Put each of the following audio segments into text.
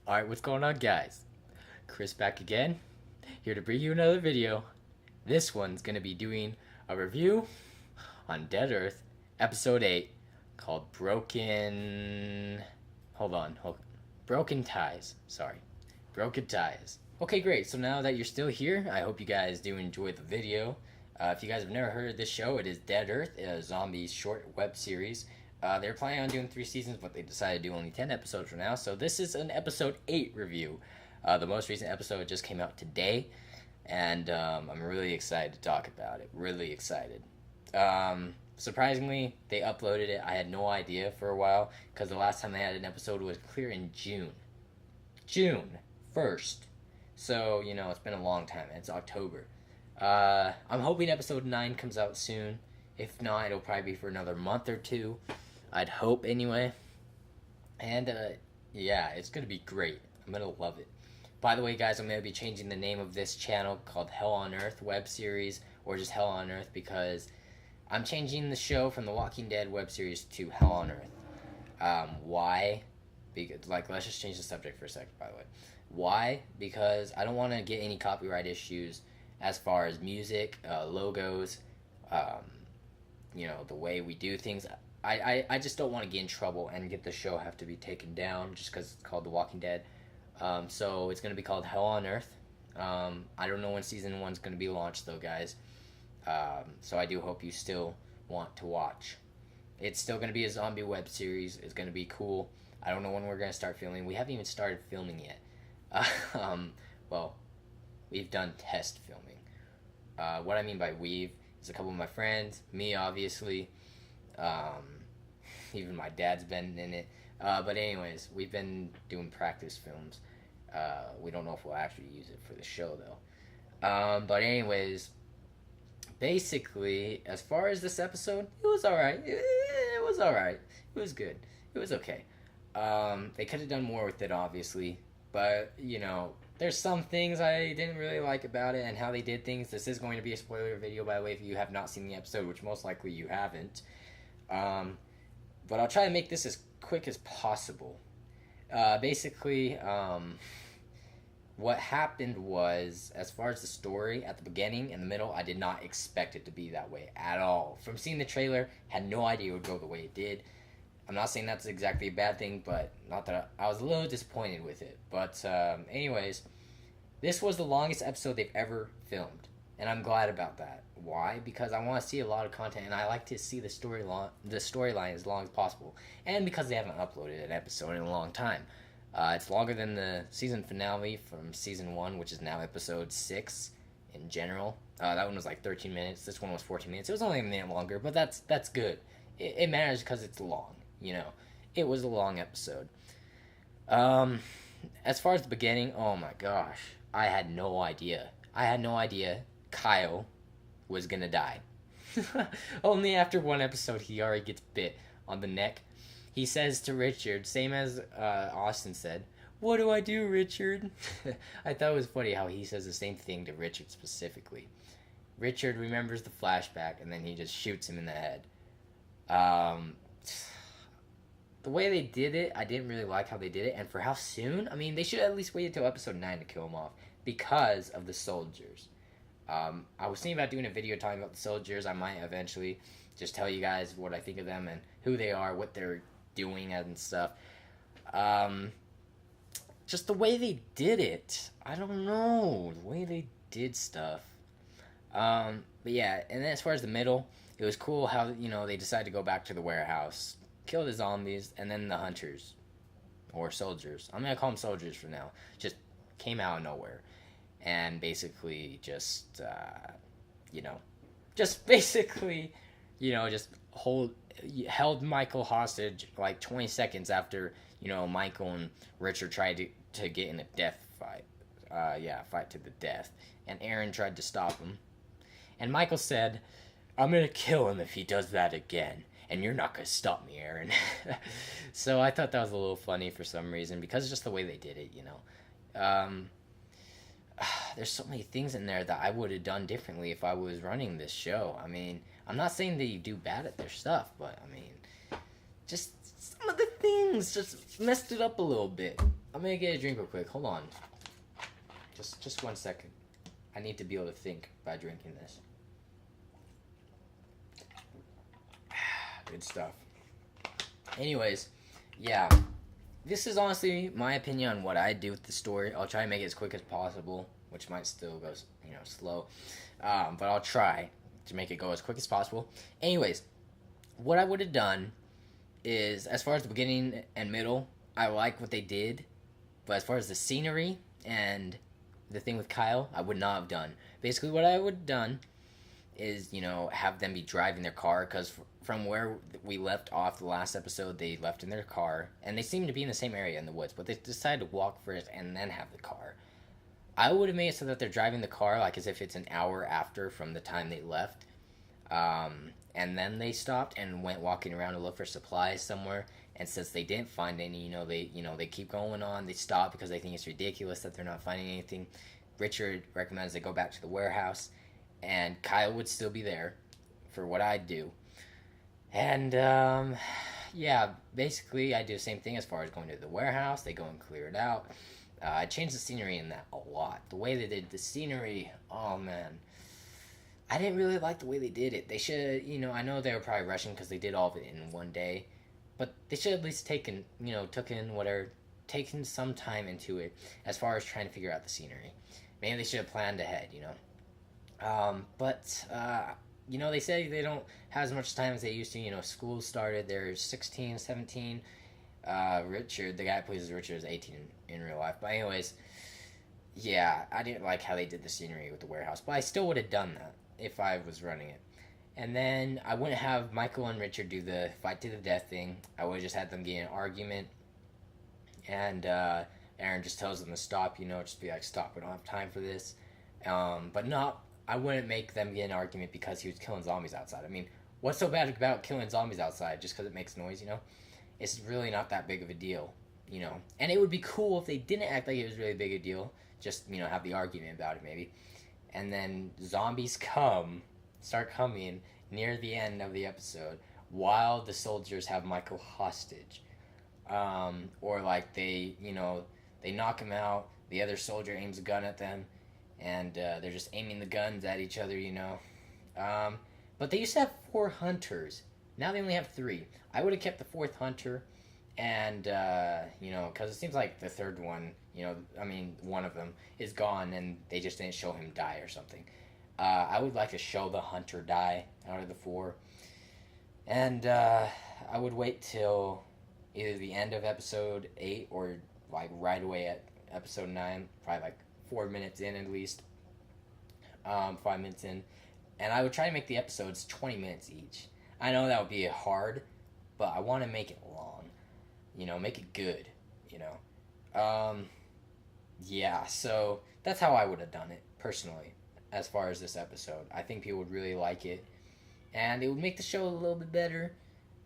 Alright, what's going on, guys? Chris back again, here to bring you another video. This one's gonna be doing a review on Dead Earth, episode 8, called Broken. Hold on. Broken Ties. Sorry. Broken Ties. Okay, great. So now that you're still here, I hope you guys do enjoy the video. If you guys have never heard of this show, it is Dead Earth, a zombie short web series. They're planning on doing 3 seasons, but they decided to do only 10 episodes for now. So this is an episode 8 review. The most recent episode just came out today, and I'm really excited to talk about it. Really excited. Surprisingly, they uploaded it. I had no idea for a while, because the last time they had an episode was clear in June. June 1st. So, it's been a long time. It's October. I'm hoping episode 9 comes out soon. If not, it'll probably be for another month or two. I'd hope anyway. And, yeah, it's going to be great. I'm going to love it. By the way, guys, I'm going to be changing the name of this channel called Hell on Earth web series, or just Hell on Earth, because I'm changing the show from the Walking Dead web series to Hell on Earth. Why? Because, let's just change the subject for a second, by the way. Why? Because I don't want to get any copyright issues as far as music, logos, the way we do things. I just don't want to get in trouble and get the show have to be taken down just because it's called The Walking Dead. So it's going to be called Hell on Earth. I don't know when season 1's going to be launched, though, guys. So I do hope you still want to watch. It's still going to be a zombie web series. It's going to be cool. I don't know when we're going to start filming. We haven't even started filming yet. Well, we've done test filming. What I mean by we've is a couple of my friends, me, obviously. Even my dad's been in it. But anyways, we've been doing practice films. We don't know if we'll actually use it for the show, though. But anyways, basically, as far as this episode, it was alright. It was alright. It was good. It was okay. They could have done more with it, obviously. But, there's some things I didn't really like about it and how they did things. This is going to be a spoiler video, by the way, if you have not seen the episode, which most likely you haven't. But I'll try to make this as quick as possible. Basically, what happened was, as far as the story, at the beginning and the middle, I did not expect it to be that way at all. From seeing the trailer, had no idea it would go the way it did. I'm not saying that's exactly a bad thing, but not that I was a little disappointed with it. But anyways, this was the longest episode they've ever filmed, and I'm glad about that. Why? Because I want to see a lot of content, and I like to see the storyline as long as possible. And because they haven't uploaded an episode in a long time. It's longer than the season finale from season 1, which is now episode 6 in general. That one was like 13 minutes. This one was 14 minutes. It was only a minute longer, but that's good. It matters because it's long. It was a long episode. As far as the beginning, oh my gosh, I had no idea. Kyle was gonna die. Only after one episode he already gets bit on the neck. He says to Richard, same as Austin said, "What do I do, Richard?" I thought it was funny how he says the same thing to Richard specifically. Richard remembers the flashback and then he just shoots him in the head. The way they did it, I didn't really like how they did it, and for how soon. I mean, they should at least wait until episode 9 to kill him off because of the soldiers. I was thinking about doing a video talking about the soldiers. I might eventually just tell you guys what I think of them and who they are, what they're doing and stuff. Just the way they did it. I don't know. The way they did stuff. But yeah, and then as far as the middle, it was cool how, they decided to go back to the warehouse, kill the zombies, and then the hunters, or soldiers. I'm going to call them soldiers for now. Just came out of nowhere. And basically just, held Michael hostage like 20 seconds after, Michael and Richard tried to get in a death fight. Fight to the death. And Aaron tried to stop him. And Michael said, "I'm going to kill him if he does that again. And you're not going to stop me, Aaron." So I thought that was a little funny for some reason, because it's just the way they did it, There's so many things in there that I would have done differently if I was running this show. I mean, I'm not saying they do bad at their stuff, but, just some of the things just messed it up a little bit. I'm gonna get a drink real quick. Hold on. Just 1 second. I need to be able to think by drinking this. Good stuff. Anyways, yeah. This is honestly my opinion on what I do with the story. I'll try to make it as quick as possible, which might still go, slow. But I'll try to make it go as quick as possible. Anyways, what I would have done is, as far as the beginning and middle, I like what they did. But as far as the scenery and the thing with Kyle, I would not have done. Basically, what I would have done is, have them be driving their car, because from where we left off the last episode, they left in their car, and they seemed to be in the same area in the woods, but they decided to walk first and then have the car. I would have made it so that they're driving the car like as if it's an hour after from the time they left, and then they stopped and went walking around to look for supplies somewhere. And since they didn't find any, they keep going on. They stop because they think it's ridiculous that they're not finding anything. Richard recommends they go back to the warehouse, and Kyle would still be there for what I'd do. And yeah, basically I do the same thing as far as going to the warehouse. They go and clear it out. I changed the scenery in that a lot. The way they did the scenery, oh man, I didn't really like the way they did it. They should, I know they were probably rushing because they did all of it in one day. But they should at least taken some time into it as far as trying to figure out the scenery. Maybe they should have planned ahead, But they say they don't have as much time as they used to. School started, they're 16, 17. Richard, the guy who plays Richard, is 18 in real life. But anyways, yeah, I didn't like how they did the scenery with the warehouse. But I still would have done that if I was running it. And then I wouldn't have Michael and Richard do the fight to the death thing. I would have just had them get in an argument. And Aaron just tells them to stop, just be like, stop, we don't have time for this. But I wouldn't make them get in an argument because he was killing zombies outside. I mean, what's so bad about killing zombies outside just because it makes noise, It's really not that big of a deal, And it would be cool if they didn't act like it was really big a deal. Just, have the argument about it maybe. And then zombies start coming near the end of the episode while the soldiers have Michael hostage. Or like they knock him out, the other soldier aims a gun at them, and they're just aiming the guns at each other, But they used to have 4 hunters. Now they only have 3. I would have kept the 4th hunter, and, because it seems like the 3rd one, one of them is gone, and they just didn't show him die or something. I would like to show the hunter die out of the 4. And I would wait till either the end of episode 8 or like right away at episode 9, probably like 4 minutes in at least, 5 minutes in. And I would try to make the episodes 20 minutes each. I know that would be hard, but I want to make it long. Make it good, Yeah, so that's how I would have done it, personally. As far as this episode, I think people would really like it, and it would make the show a little bit better.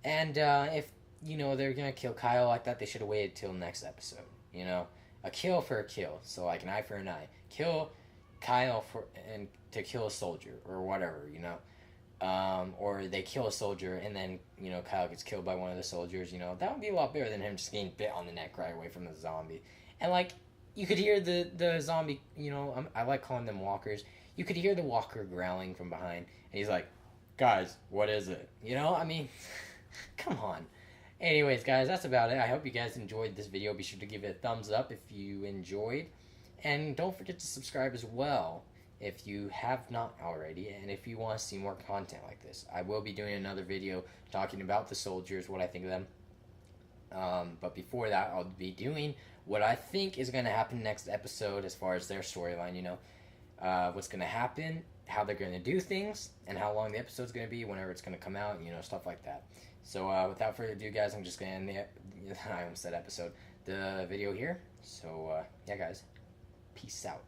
And if they're gonna kill Kyle like that, they should have waited till next episode. A kill for a kill, so like an eye for an eye. Kill Kyle to kill a soldier or whatever, or they kill a soldier and then Kyle gets killed by one of the soldiers. That would be a lot better than him just getting bit on the neck right away from the zombie. And like you could hear the zombie. I like calling them walkers. You could hear the walker growling from behind, and he's like, guys, what is it? Come on. Anyways, guys, that's about it. I hope you guys enjoyed this video. Be sure to give it a thumbs up if you enjoyed. And don't forget to subscribe as well if you have not already, and if you want to see more content like this. I will be doing another video talking about the soldiers, what I think of them. But before that, I'll be doing what I think is going to happen next episode as far as their storyline, what's going to happen, how they're going to do things, and how long the episode's going to be, whenever it's going to come out, stuff like that. So without further ado, guys, I'm just going to end the video here. So yeah, guys, peace out.